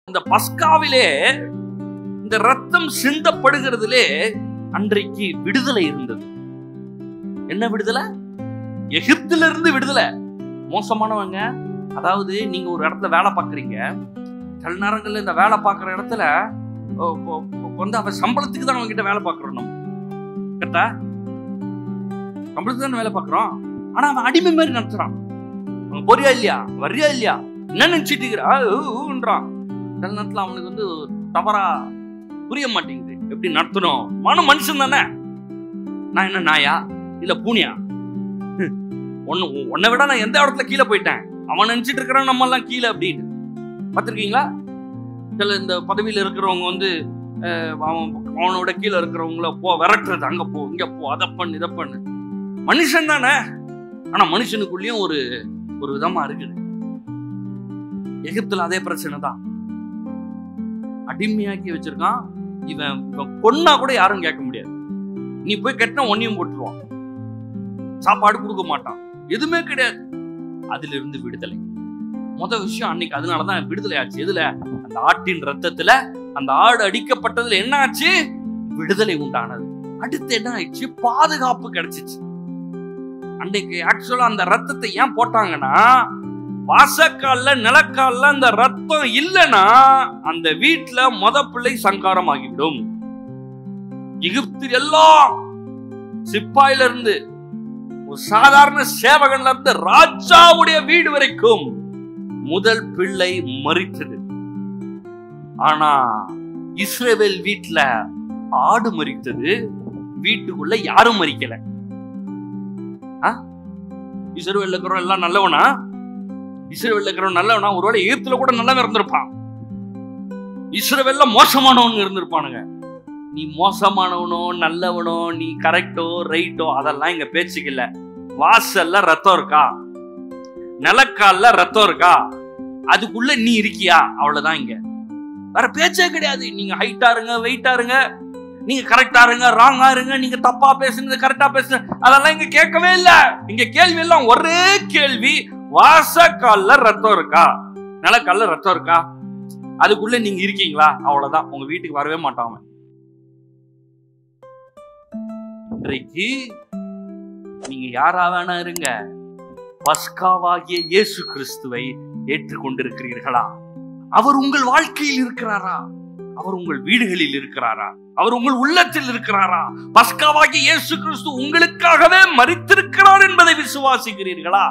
இந்த பஸ்காவிலே இந்த ரத்தம் சிந்தப்படுகிறதுலே அன்றைக்கு விடுதலை இருந்தது. என்ன விடுதலை? எகிப்தில இருந்து விடுதலை. மோசமானவங்க, அதாவது நீங்க ஒரு இடத்துல வேலை பார்க்குறீங்க, சில நேரங்கள்ல இந்த வேலை பார்க்குற இடத்துல வந்து அவன் சம்பளத்துக்கு தான் அவங்க கிட்ட வேலை பார்க்குறோம். நம்ம கரெக்டா சம்பளத்துக்கு தான் வேலை பார்க்குறோம். ஆனா அவன் அடிமை மாதிரி நடத்துறான். அவன் போறியா இல்லையா, வர்றியா இல்லையா, என்ன நினைச்சிட்டு இருக்கிறான். சில நேரத்துல அவனுக்கு வந்து தவறா புரிய மாட்டேங்குது எப்படி நடத்தணும். மனுஷன் தானே, நான் என்ன நாயா இல்ல பூனியா? உன்னை விட நான் எந்த இடத்துல கீழே போயிட்டேன், அவன் நினைச்சிட்டு இருக்கிறான் நம்ம எல்லாம் கீழே அப்படின்னு. பார்த்திருக்கீங்களா? சில இந்த பதவியில இருக்கிறவங்க வந்து அவனோட கீழே இருக்கிறவங்கள போ விரட்டுறது, அங்க போ இங்க போ, அதை பண்ணு இதை பண்ணு. மனுஷன் தானே, ஆனா மனுஷனுக்குள்ளேயும் ஒரு விதமா இருக்குது. எகிப்துல அதே பிரச்சனை தான். அடிமையாக்கி வச்சிருக்கான். இவன் கொன்னா கூட யாரும் கேட்க முடியாது. நீ போய் கட்டினா ஒன்னையும் போட்டுருவான், சாப்பாடு கொடுக்க மாட்டான், எதுவுமே கிடையாது. அதுல இருந்து விடுதலை முதல் விஷயம் அன்னைக்கு. அதனாலதான் விடுதலை ஆச்சு. எதுல? அந்த ஆட்டின் ரத்தத்துல. அந்த ஆடு அடிக்கப்பட்டதுல என்ன ஆச்சு? விடுதலை உண்டானது. அடுத்து என்ன ஆயிடுச்சு? பாதுகாப்பு கிடைச்சிச்சு. அன்னைக்கு ஆக்சுவலா அந்த ரத்தத்தை ஏன் போட்டாங்கன்னா, வாசக்கால்ல நிலக்கால்ல அந்த ரத்தம் இல்லைன்னா அந்த வீட்டுல பிள்ளை சங்காரம் ஆகிவிடும். எகிப்தில் எல்லாம் சிப்பாயில இருந்து ஒரு சாதாரண சேவகன்ல இருந்து ராஜாவுடைய வீடு வரைக்கும் முதல் பிள்ளை மரித்தது. ஆனா இஸ்ரவேல் வீட்டுல ஆடு மரித்தது, வீட்டுக்குள்ள யாரும் மரிக்கல. இஸ்ரவேல் இருக்கிறவன் எல்லாம் நல்லவனா? இஸ்ரவேல் இருக்கிறவன் நல்லவனா? ஒருவேளை எகிப்துல கூட நல்லவன் இருந்திருப்பான். இஸ்ரவேல்ல மோசமானவன் இருந்திருப்பானுங்க. நீ மோசமானவனோ நல்லவனோ, நீ கரெக்டோ ரைட்டோ, அதெல்லாம் இங்க பேச்சுக்கு இல்ல. வாசல்ல ரத்தம் இருக்கா, நிலக்கால்ல ரத்தம் இருக்கா, அதுக்குள்ள நீ இருக்கியா, அவ்வளவுதான். இங்க வேற பேச்சே கிடையாது. நீங்க ஹைட்டா இருங்க, வெயிட்டா இருங்க, நீங்க கரெக்டா இருங்க, ராங்கா இருங்க, நீங்க தப்பா பேசுறது கரெக்டா பேசுறது, அதெல்லாம் இங்க கேட்கவே இல்ல. இங்க கேள்வி எல்லாம் ஒரே கேள்வி, வாசக்கால்ல ரத்தம் இருக்கா, நிலக்கால்ல ரத்தம் இருக்கா, அதுக்குள்ள நீங்க இருக்கீங்களா, அவ்வளவுதான். உங்க வீட்டுக்கு வரவே மாட்டாங்க. இன்றைக்கு நீங்க யாரா வேணா இருங்க, பஸ்காவாகிய இயேசு கிறிஸ்துவை ஏற்றுக்கொண்டிருக்கிறீர்களா? அவர் உங்கள் வாழ்க்கையில் இருக்கிறாரா? அவர் உங்கள் வீடுகளில் இருக்கிறாரா? அவர் உங்கள் உள்ளத்தில் இருக்கிறாரா? பஸ்காவாகிய இயேசு கிறிஸ்து உங்களுக்காகவே மரித்திருக்கிறார் என்பதை விசுவாசிக்கிறீர்களா?